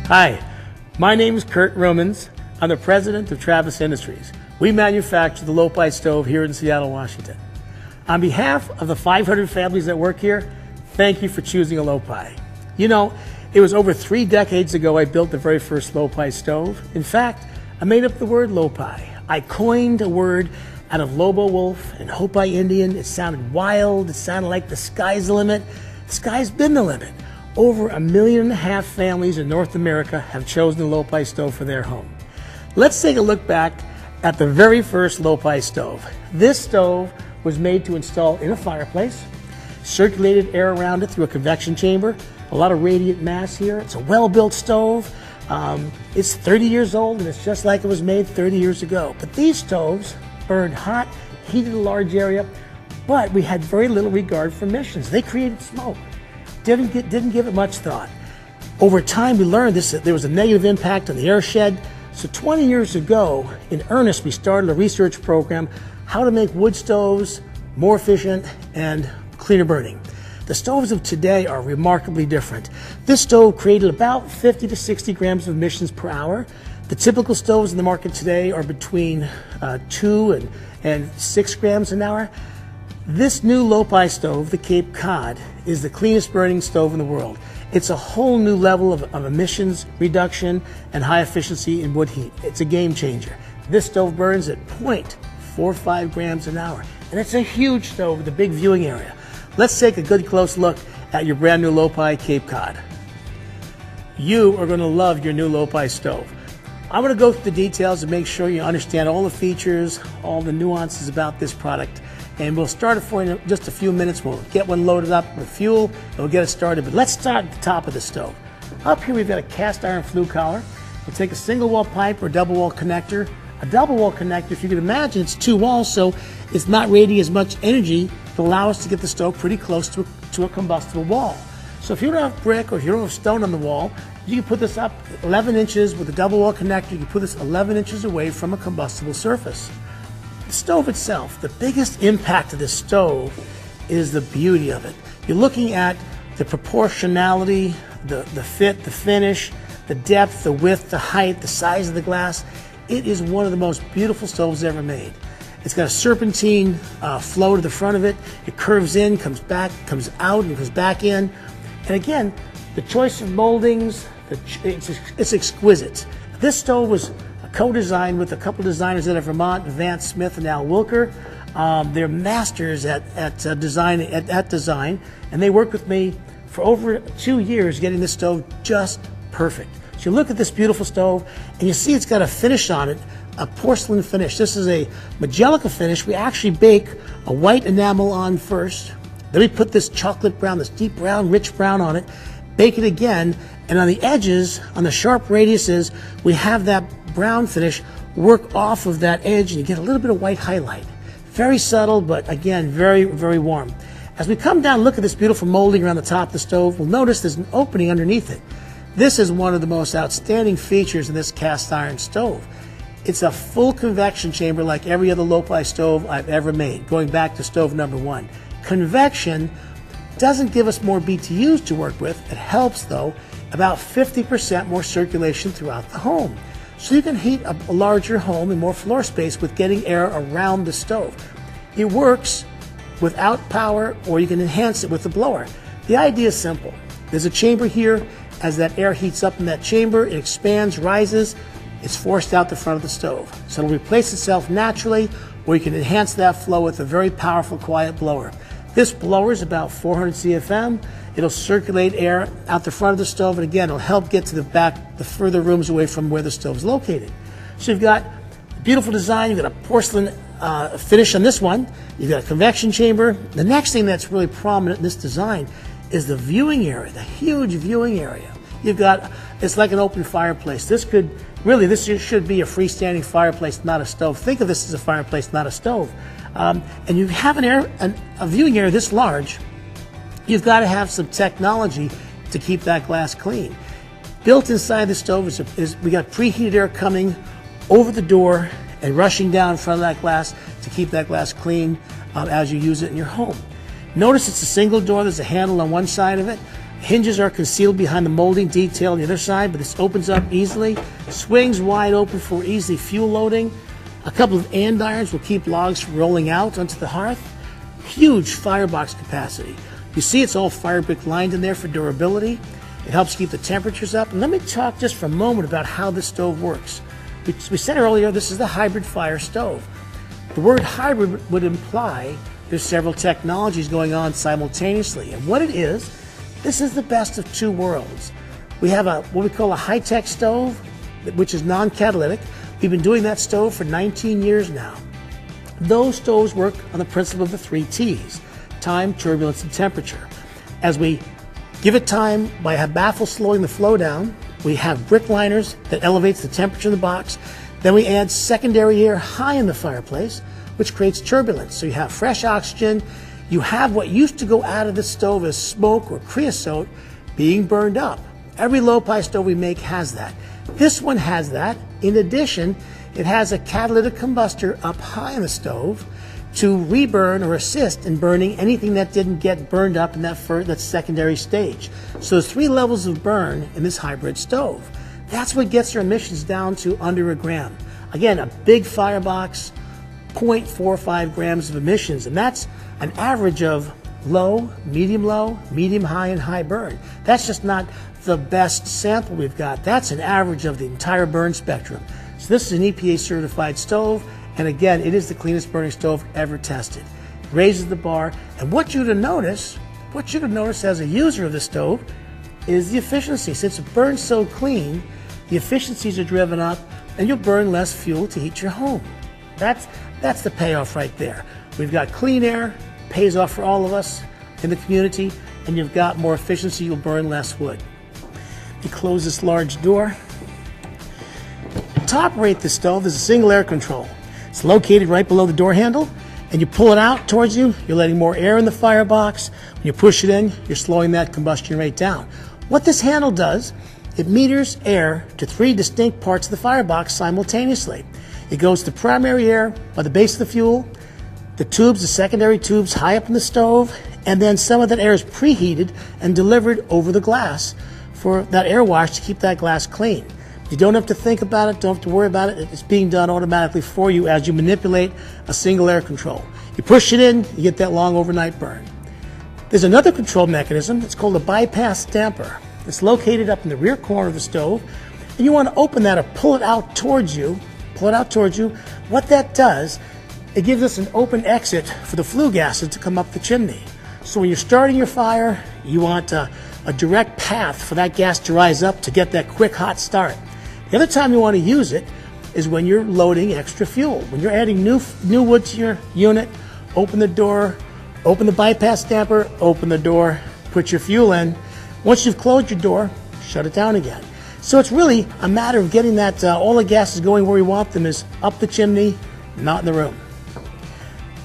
Hi, my name is Kurt Romans. I'm the president of Travis Industries. We manufacture the Lopi stove here in Seattle, Washington. On behalf of the 500 families that work here, thank you for choosing a Lopi. You know, it was over 3 decades ago I built the very first Lopi stove. In fact, I made up the word Lopi. I coined a word out of Lobo Wolf and Hopi Indian. It sounded wild. It sounded like the sky's the limit. The sky's been the limit. Over 1.5 million families in North America have chosen the Lopi stove for their home. Let's take a look back at the very first Lopi stove. This stove was made to install in a fireplace, circulated air around it through a convection chamber, a lot of radiant mass here. It's a well-built stove. It's 30 years old, and it's just like it was made 30 years ago. But these stoves burned hot, heated a large area, but we had very little regard for emissions. They created smoke. Didn't give it much thought. Over time, we learned that there was a negative impact on the air shed. So 20 years ago, in earnest, we started a research program how to make wood stoves more efficient and cleaner burning. The stoves of today are remarkably different. This stove created about 50 to 60 grams of emissions per hour. The typical stoves in the market today are between 2 and 6 grams an hour. This new Lopi stove, the Cape Cod, is the cleanest burning stove in the world. It's a whole new level of emissions reduction and high efficiency in wood heat. It's a game changer. This stove burns at 0.45 grams an hour, and it's a huge stove with a big viewing area. Let's take a good close look at your brand new Lopi Cape Cod. You are going to love your new Lopi stove. I'm going to go through the details and make sure you understand all the features, all the nuances about this product. And we'll start it for you in just a few minutes. We'll get one loaded up with fuel and we'll get it started. But let's start at the top of the stove. Up here we've got a cast iron flue collar. We'll take a single wall pipe or double wall connector. A double wall connector, if you can imagine, it's 2 walls, so it's not radiating as much energy to allow us to get the stove pretty close to a combustible wall. So if you don't have brick or if you don't have stone on the wall, you can put this up 11 inches with a double wall connector. You can put this 11 inches away from a combustible surface. The stove itself, the biggest impact of this stove is the beauty of it. You're looking at the proportionality, the fit, the finish, the depth, the width, the height, the size of the glass. It is one of the most beautiful stoves ever made. It's got a serpentine flow to the front of it. It curves in, comes back, comes out, and goes back in. And again, the choice of moldings, it's exquisite. This stove was co-designed with a couple designers out of Vermont, Vance Smith and Al Wilker. They're masters at design, and they worked with me for over 2 years getting this stove just perfect. So you look at this beautiful stove, and you see it's got a finish on it, a porcelain finish. This is a Magelica finish. We actually bake a white enamel on first, then we put this chocolate brown, this deep brown, rich brown on it, bake it again, and on the edges, on the sharp radiuses, we have that brown finish work off of that edge, and you get a little bit of white highlight. Very subtle, but again, very, very warm. As we come down, look at this beautiful molding around the top of the stove. We'll notice there's an opening underneath it. This is one of the most outstanding features in this cast iron stove. It's a full convection chamber like every other Lopi stove I've ever made, going back to stove number 1. Convection doesn't give us more BTUs to work with. It helps, though, about 50% more circulation throughout the home. So you can heat a larger home and more floor space with getting air around the stove. It works without power, or you can enhance it with the blower. The idea is simple. There's a chamber here. As that air heats up in that chamber, it expands, rises, it's forced out the front of the stove. So it'll replace itself naturally, or you can enhance that flow with a very powerful, quiet blower. This blower is about 400 CFM. It'll circulate air out the front of the stove, and again, it'll help get to the back, the further rooms away from where the stove is located. So you've got a beautiful design, you've got a porcelain finish on this one, you've got a convection chamber. The next thing that's really prominent in this design is the viewing area, the huge viewing area. You've got, it's like an open fireplace. This should be a freestanding fireplace, not a stove. Think of this as a fireplace, not a stove. And you have a viewing area this large, you've got to have some technology to keep that glass clean. Built inside the stove is we got preheated air coming over the door and rushing down in front of that glass to keep that glass clean as you use it in your home. Notice it's a single door. There's a handle on one side of it. Hinges are concealed behind the molding detail on the other side, but this opens up easily. Swings wide open for easy fuel loading. A couple of andirons will keep logs from rolling out onto the hearth. Huge firebox capacity. You see it's all fire brick lined in there for durability. It helps keep the temperatures up. And let me talk just for a moment about how this stove works. We said earlier this is the hybrid fire stove. The word hybrid would imply there's several technologies going on simultaneously. And what it is, this is the best of two worlds. We have what we call a high-tech stove, which is non-catalytic. We've been doing that stove for 19 years now. Those stoves work on the principle of the 3 T's: time, turbulence, and temperature. As we give it time by baffle slowing the flow down, we have brick liners that elevates the temperature in the box. Then we add secondary air high in the fireplace, which creates turbulence. So you have fresh oxygen. You have what used to go out of the stove as smoke or creosote being burned up. Every Lopi stove we make has that. This one has that. In addition, it has a catalytic combustor up high in the stove to reburn or assist in burning anything that didn't get burned up in that secondary stage. So there's 3 levels of burn in this hybrid stove. That's what gets our emissions down to under a gram. Again, a big firebox, 0.45 grams of emissions, and that's an average of low, medium, high, and high burn. That's just not the best sample we've got. That's an average of the entire burn spectrum. So this is an EPA certified stove, and again, it is the cleanest burning stove ever tested. It raises the bar, and what you're going to notice as a user of the stove is the efficiency. Since it burns so clean, the efficiencies are driven up, and you'll burn less fuel to heat your home. That's the payoff right there. We've got clean air, pays off for all of us in the community, and you've got more efficiency, you'll burn less wood. You close this large door. To operate the stove, there's a single air control. It's located right below the door handle, and you pull it out towards you, you're letting more air in the firebox. When you push it in, you're slowing that combustion rate down. What this handle does, it meters air to 3 distinct parts of the firebox simultaneously. It goes to primary air by the base of the fuel, the tubes, the secondary tubes high up in the stove, and then some of that air is preheated and delivered over the glass for that air wash to keep that glass clean. You don't have to think about it, don't have to worry about it. It's being done automatically for you as you manipulate a single air control. You push it in, you get that long overnight burn. There's another control mechanism. It's called a bypass damper. It's located up in the rear corner of the stove, and you want to open that or pull it out towards you. What that does, it gives us an open exit for the flue gases to come up the chimney. So when you're starting your fire, you want a direct path for that gas to rise up to get that quick hot start. The other time you want to use it is when you're loading extra fuel. When you're adding new wood to your unit, open the door, open the bypass damper, open the door, put your fuel in. Once you've closed your door, shut it down again. So it's really a matter of getting that all the gases going where we want them, is up the chimney, not in the room.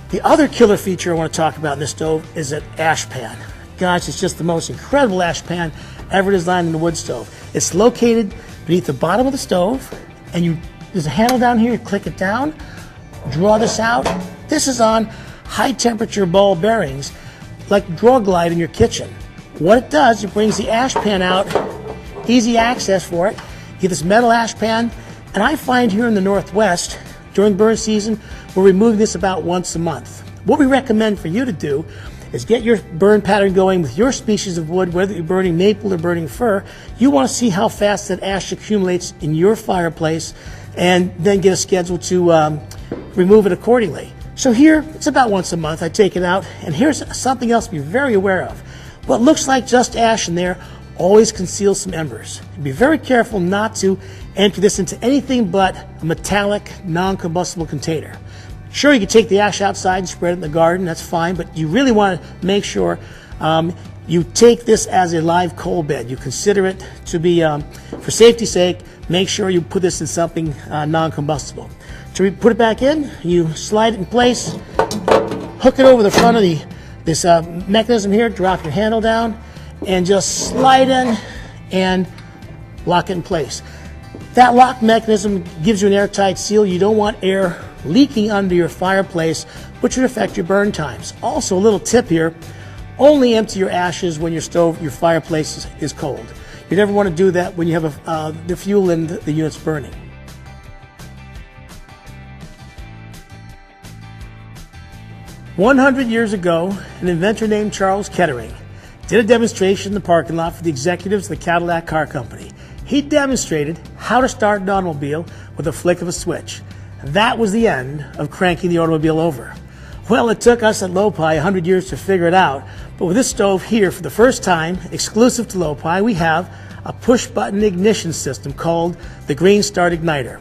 The other killer feature I want to talk about in this stove is an ash pan. Gosh, it's just the most incredible ash pan ever designed in a wood stove. It's located beneath the bottom of the stove, and there's a handle down here. You click it down, draw this out. This is on high temperature ball bearings, like draw glide in your kitchen. What it does, it brings the ash pan out, easy access for it. You get this metal ash pan, and I find here in the Northwest, during burn season, we're removing this about once a month. What we recommend for you to do is get your burn pattern going with your species of wood, whether you're burning maple or burning fir. You want to see how fast that ash accumulates in your fireplace, and then get a schedule to remove it accordingly. So here, it's about once a month. I take it out, and here's something else to be very aware of. What looks like just ash in there always conceals some embers. Be very careful not to enter this into anything but a metallic, non-combustible container. Sure, you can take the ash outside and spread it in the garden, that's fine, but you really want to make sure you take this as a live coal bed. You consider it to be, for safety's sake, make sure you put this in something non-combustible. So we put it back in, you slide it in place, hook it over the front of this mechanism here, drop your handle down, and just slide in and lock it in place. That lock mechanism gives you an airtight seal. You don't want air leaking under your fireplace, which would affect your burn times. Also, a little tip here, Only empty your ashes when your fireplace is cold. You never want to do that when you have the fuel in the unit's burning. "100 years ago, an inventor named Charles Kettering did a demonstration in the parking lot for the executives of the Cadillac Car Company. He demonstrated how to start an automobile with a flick of a switch. That was the end of cranking the automobile over. Well, it took us at Lopi 100 years to figure it out, but with this stove here, for the first time, exclusive to Lopi, we have a push-button ignition system called the Green Start Igniter.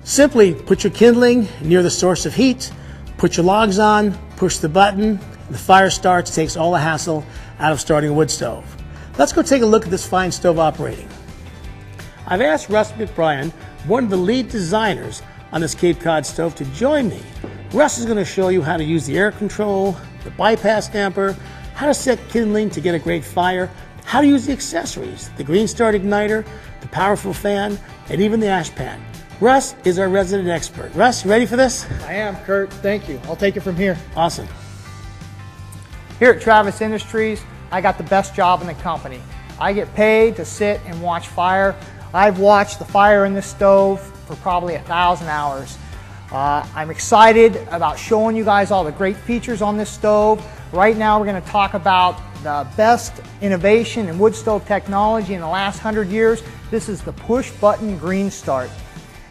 Simply put your kindling near the source of heat, put your logs on, push the button, the fire starts, takes all the hassle out of starting a wood stove. Let's go take a look at this fine stove operating. I've asked Russ McBrien, one of the lead designers on this Cape Cod stove, to join me. Russ is going to show you how to use the air control, the bypass damper, how to set kindling to get a great fire, how to use the accessories, the Green Start Igniter, the powerful fan, and even the ash pan. Russ is our resident expert. Russ, you ready for this? I am, Kurt. Thank you. I'll take it from here. Awesome. Here at Travis Industries, I got the best job in the company. I get paid to sit and watch fire. I've watched the fire in this stove for probably 1,000 hours. I'm excited about showing you guys all the great features on this stove. Right now we're going to talk about the best innovation in wood stove technology in the last 100 years. This is the push button Green Start.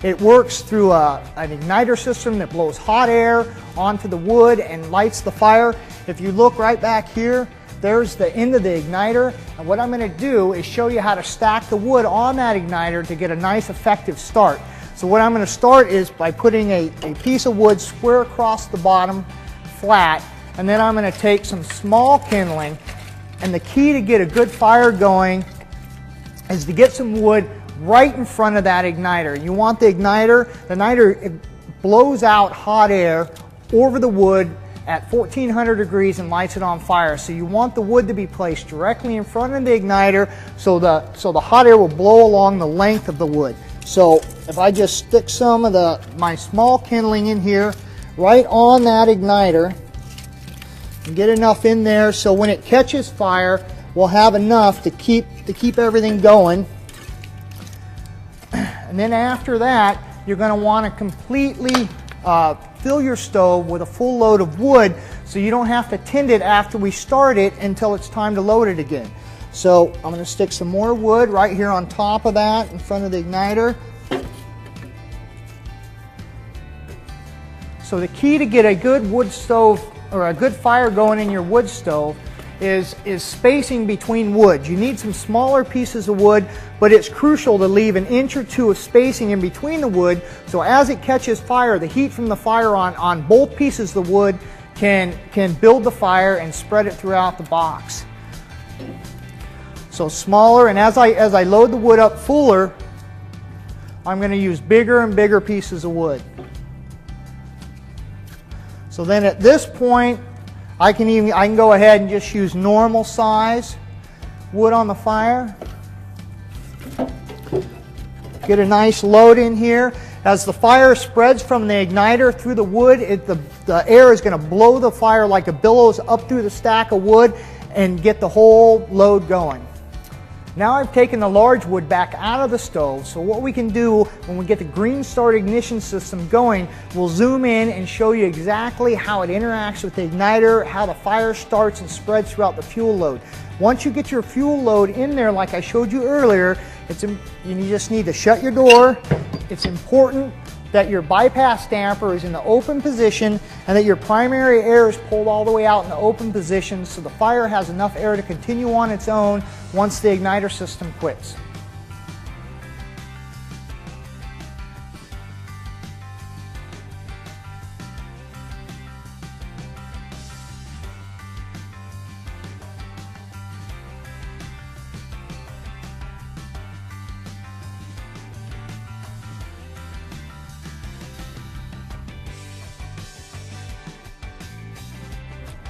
It works through an igniter system that blows hot air onto the wood and lights the fire. If you look right back here, there's the end of the igniter, and what I'm going to do is show you how to stack the wood on that igniter to get a nice effective start. So what I'm going to start is by putting a piece of wood square across the bottom, flat, and then I'm going to take some small kindling, and the key to get a good fire going is to get some wood right in front of that igniter. You want the igniter it blows out hot air over the wood at 1400 degrees and lights it on fire. So you want the wood to be placed directly in front of the igniter so the hot air will blow along the length of the wood. So if I just stick some of my small kindling in here right on that igniter and get enough in there so when it catches fire we'll have enough to keep everything going. And then after that, you're going to want to completely fill your stove with a full load of wood so you don't have to tend it after we start it until it's time to load it again. So I'm going to stick some more wood right here on top of that in front of the igniter. So the key to get a good wood stove or a good fire going in your wood stove is spacing between wood. You need some smaller pieces of wood, but it's crucial to leave an inch or two of spacing in between the wood so as it catches fire, the heat from the fire on both pieces of the wood can build the fire and spread it throughout the box. So smaller, and as I load the wood up fuller, I'm going to use bigger and bigger pieces of wood. So then at this point, I can go ahead and just use normal size wood on the fire. Get a nice load in here. As the fire spreads from the igniter through the wood, the air is going to blow the fire like a billows up through the stack of wood and get the whole load going. Now I've taken the large wood back out of the stove, so what we can do when we get the Green Start ignition system going, we'll zoom in and show you exactly how it interacts with the igniter, how the fire starts and spreads throughout the fuel load. Once you get your fuel load in there like I showed you earlier, you just need to shut your door. It's important that your bypass damper is in the open position and that your primary air is pulled all the way out in the open position so the fire has enough air to continue on its own once the igniter system quits.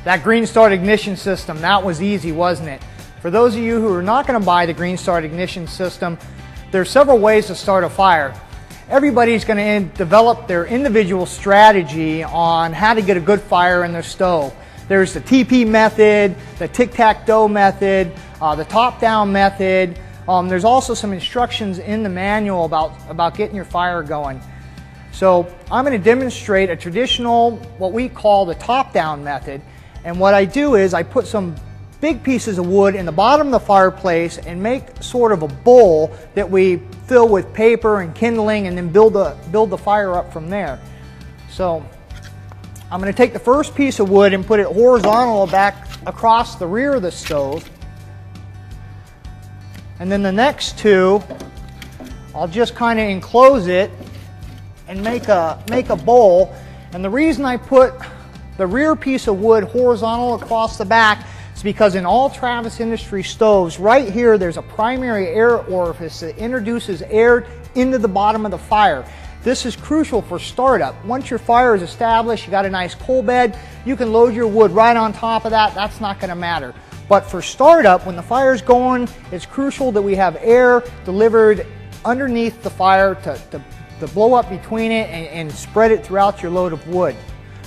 That Green Start ignition system, that was easy, wasn't it? For those of you who are not going to buy the Green Start ignition system, there are several ways to start a fire. Everybody's going to develop their individual strategy on how to get a good fire in their stove. There's the TP method, the tic-tac-toe method, the top-down method. There's also some instructions in the manual about getting your fire going. So I'm going to demonstrate a traditional, what we call the top-down method. And what I do is I put some big pieces of wood in the bottom of the fireplace and make sort of a bowl that we fill with paper and kindling, and then build the fire up from there. So I'm going to take the first piece of wood and put it horizontal back across the rear of the stove. And then the next two, I'll just kind of enclose it and make a bowl. And the reason I put the rear piece of wood horizontal across the back is because in all Travis Industries stoves, right here there's a primary air orifice that introduces air into the bottom of the fire. This is crucial for startup. Once your fire is established, you got a nice coal bed, you can load your wood right on top of that. That's not going to matter. But for startup, when the fire's going, it's crucial that we have air delivered underneath the fire to blow up between it and spread it throughout your load of wood.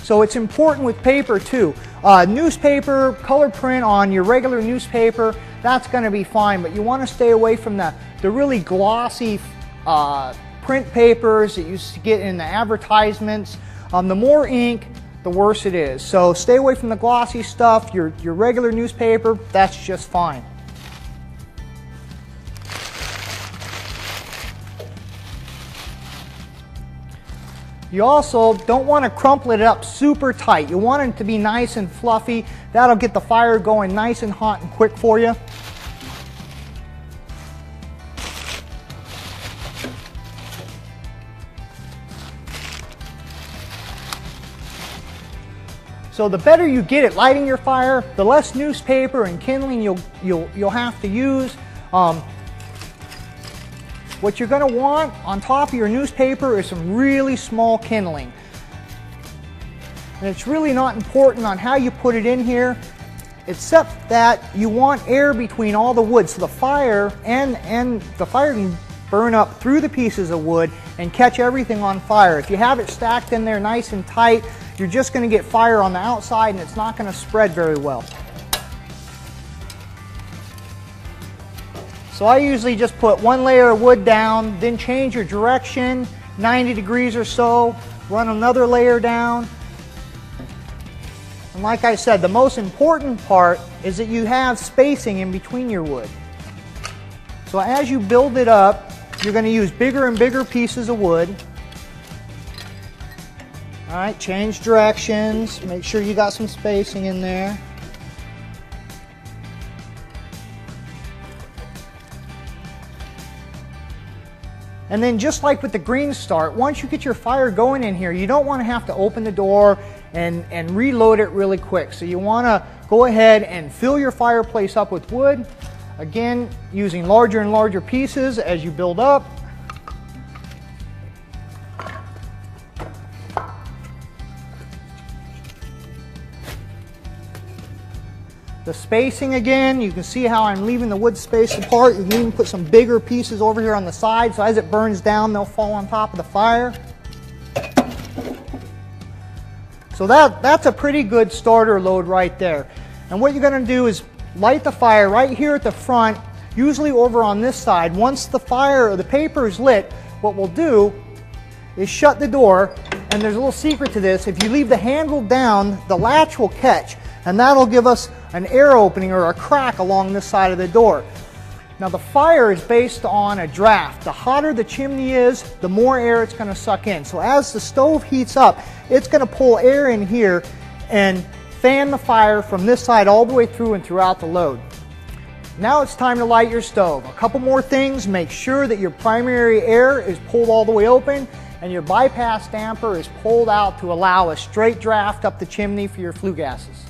So it's important with paper too. Newspaper, color print on your regular newspaper, that's going to be fine, but you want to stay away from the really glossy print papers that you get in the advertisements. The more ink, the worse it is. So stay away from the glossy stuff. Your regular newspaper, that's just fine. You also don't want to crumple it up super tight. You want it to be nice and fluffy. That'll get the fire going nice and hot and quick for you. So the better you get at lighting your fire, the less newspaper and kindling you'll have to use. What you're going to want on top of your newspaper is some really small kindling. And it's really not important on how you put it in here, except that you want air between all the wood, so the fire and the fire can burn up through the pieces of wood and catch everything on fire. If you have it stacked in there nice and tight, you're just going to get fire on the outside and it's not going to spread very well. So I usually just put one layer of wood down, then change your direction 90 degrees or so, run another layer down. And like I said, the most important part is that you have spacing in between your wood. So as you build it up, you're going to use bigger and bigger pieces of wood. All right, change directions, make sure you got some spacing in there. And then just like with the green start, once you get your fire going in here, you don't want to have to open the door and reload it really quick. So you want to go ahead and fill your fireplace up with wood. Again, using larger and larger pieces as you build up. The spacing again, you can see how I'm leaving the wood spaced apart. You can even put some bigger pieces over here on the side, so as it burns down, they'll fall on top of the fire. So that's a pretty good starter load right there. And what you're going to do is light the fire right here at the front, usually over on this side. Once the fire or the paper is lit, what we'll do is shut the door, and there's a little secret to this. If you leave the handle down, the latch will catch, and that'll give us an air opening or a crack along this side of the door. Now the fire is based on a draft. The hotter the chimney is, the more air it's going to suck in. So as the stove heats up, it's going to pull air in here and fan the fire from this side all the way through and throughout the load. Now it's time to light your stove. A couple more things. Make sure that your primary air is pulled all the way open and your bypass damper is pulled out to allow a straight draft up the chimney for your flue gases.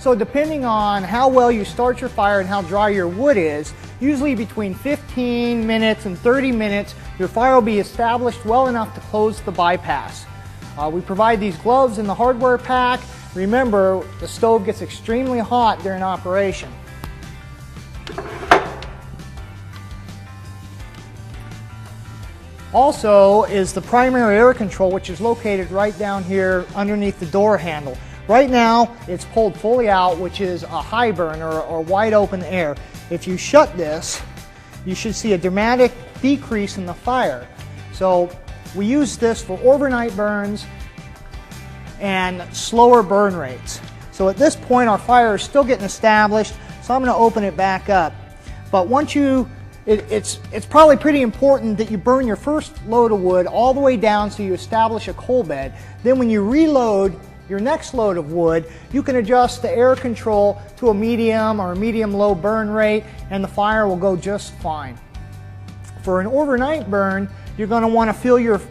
So depending on how well you start your fire and how dry your wood is, usually between 15 minutes and 30 minutes, your fire will be established well enough to close the bypass. We provide these gloves in the hardware pack. Remember, the stove gets extremely hot during operation. Also is the primary air control, which is located right down here underneath the door handle. Right now, it's pulled fully out, which is a high burn or wide open air. If you shut this, you should see a dramatic decrease in the fire. So we use this for overnight burns and slower burn rates. So at this point, our fire is still getting established, so I'm going to open it back up. But once it's probably pretty important that you burn your first load of wood all the way down so you establish a coal bed. Then when you reload your next load of wood, you can adjust the air control to a medium or a medium-low burn rate, and the fire will go just fine. For an overnight burn, you're going to want to fill your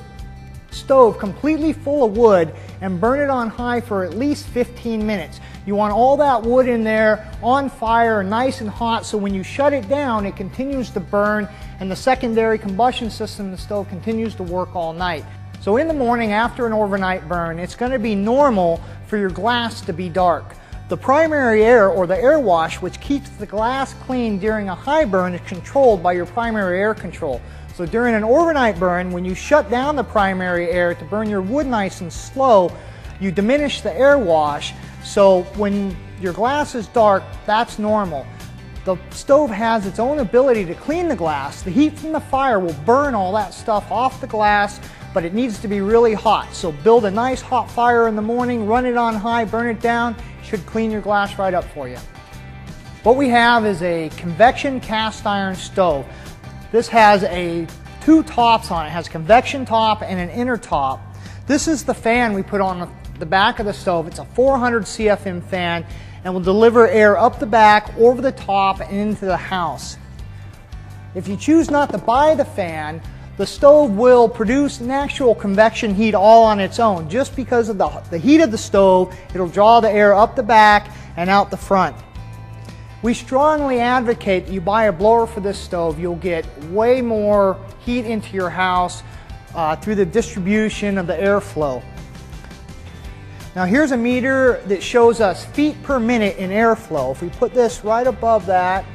stove completely full of wood and burn it on high for at least 15 minutes. You want all that wood in there on fire, nice and hot, so when you shut it down, it continues to burn and the secondary combustion system in the stove continues to work all night. So in the morning after an overnight burn, it's going to be normal for your glass to be dark. The primary air, or the air wash, which keeps the glass clean during a high burn, is controlled by your primary air control. So during an overnight burn, when you shut down the primary air to burn your wood nice and slow, you diminish the air wash. So when your glass is dark, that's normal. The stove has its own ability to clean the glass. The heat from the fire will burn all that stuff off the glass, but it needs to be really hot. So build a nice hot fire in the morning, run it on high, burn it down. It should clean your glass right up for you. What we have is a Convection cast iron stove. This has two tops on it. It has a convection top and an inner top. This is the fan we put on the back of the stove. It's a 400 CFM fan and will deliver air up the back, over the top, and into the house. If you choose not to buy the fan, the stove will produce natural convection heat all on its own. Just because of the heat of the stove, it'll draw the air up the back and out the front. We strongly advocate that you buy a blower for this stove. You'll get way more heat into your house through the distribution of the airflow. Now here's a meter that shows us feet per minute in airflow. If we put this right above that,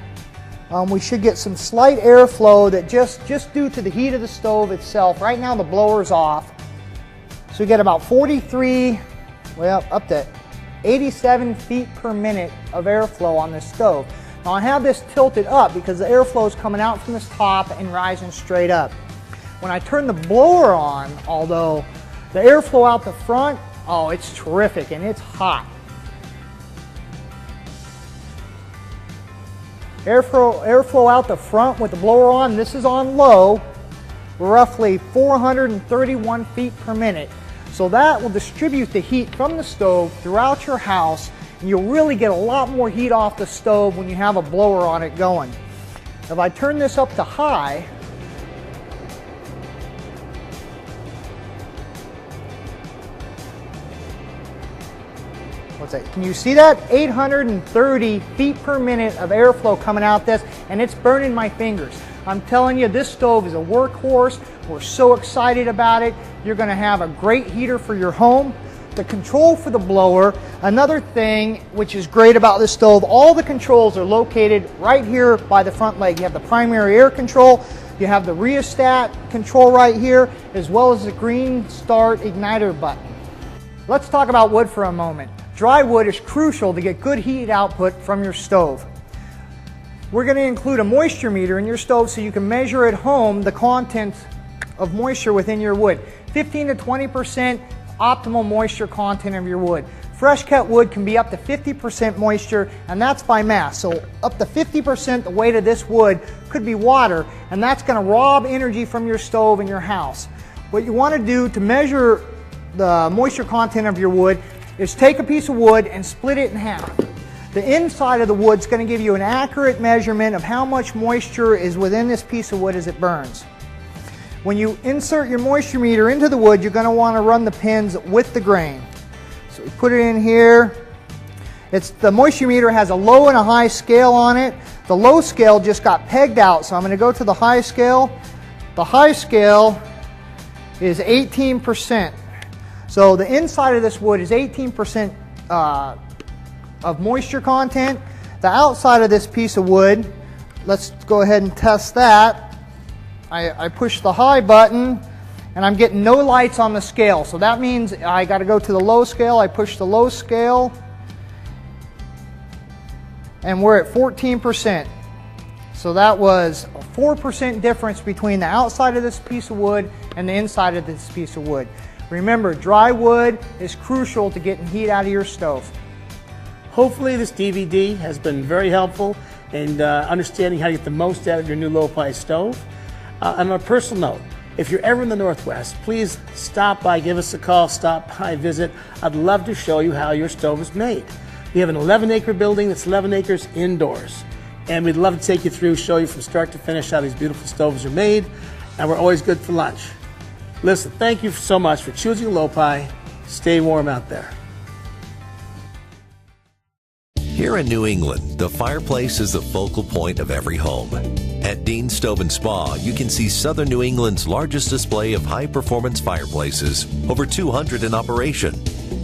we should get some slight airflow that just due to the heat of the stove itself. Right now the blower's off. So we get about 43, well, up to 87 feet per minute of airflow on this stove. Now I have this tilted up because the airflow is coming out from this top and rising straight up. When I turn the blower on, although the airflow out the front, oh, it's terrific and it's hot. Airflow out the front with the blower on, this is on low, roughly 431 feet per minute. So that will distribute the heat from the stove throughout your house, and you'll really get a lot more heat off the stove when you have a blower on it going. If I turn this up to high, can you see that? 830 feet per minute of airflow coming out this, and it's burning my fingers. I'm telling you, this stove is a workhorse. We're so excited about it. You're going to have a great heater for your home. The control for the blower, another thing which is great about this stove, all the controls are located right here by the front leg. You have the primary air control, you have the rheostat control right here, as well as the green start igniter button. Let's talk about wood for a moment. Dry wood is crucial to get good heat output from your stove. We're going to include a moisture meter in your stove so you can measure at home the content of moisture within your wood. 15 to 20% optimal moisture content of your wood. Fresh cut wood can be up to 50% moisture, and that's by mass. So up to 50% the weight of this wood could be water, and that's going to rob energy from your stove and your house. What you want to do to measure the moisture content of your wood is take a piece of wood and split it in half. The inside of the wood is going to give you an accurate measurement of how much moisture is within this piece of wood as it burns. When you insert your moisture meter into the wood, you're going to want to run the pins with the grain. So we put it in here, The moisture meter has a low and a high scale on it. The low scale just got pegged out, so I'm going to go to the high scale. The high scale is 18%. So the inside of this wood is 18% of moisture content. The outside of this piece of wood, let's go ahead and test that. I push the high button and I'm getting no lights on the scale. So that means I got to go to the low scale. I push the low scale and we're at 14%. So that was a 4% difference between the outside of this piece of wood and the inside of this piece of wood. Remember, dry wood is crucial to getting heat out of your stove. Hopefully this DVD has been very helpful in understanding how to get the most out of your new Lopi stove. On a personal note, if you're ever in the Northwest, please stop by, give us a call, stop by, visit. I'd love to show you how your stove is made. We have an 11-acre building that's 11 acres indoors. And we'd love to take you through, show you from start to finish how these beautiful stoves are made. And we're always good for lunch. Listen, thank you so much for choosing Lopi. Stay warm out there. Here in New England, the fireplace is the focal point of every home. At Dean Stove and Spa, you can see Southern New England's largest display of high-performance fireplaces, over 200 in operation.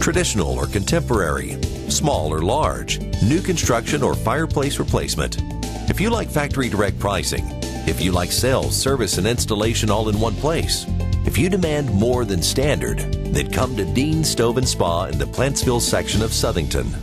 Traditional or contemporary, small or large, new construction or fireplace replacement. If you like factory direct pricing, if you like sales, service, and installation all in one place, if you demand more than standard, then come to Dean Stove and Spa in the Plantsville section of Southington.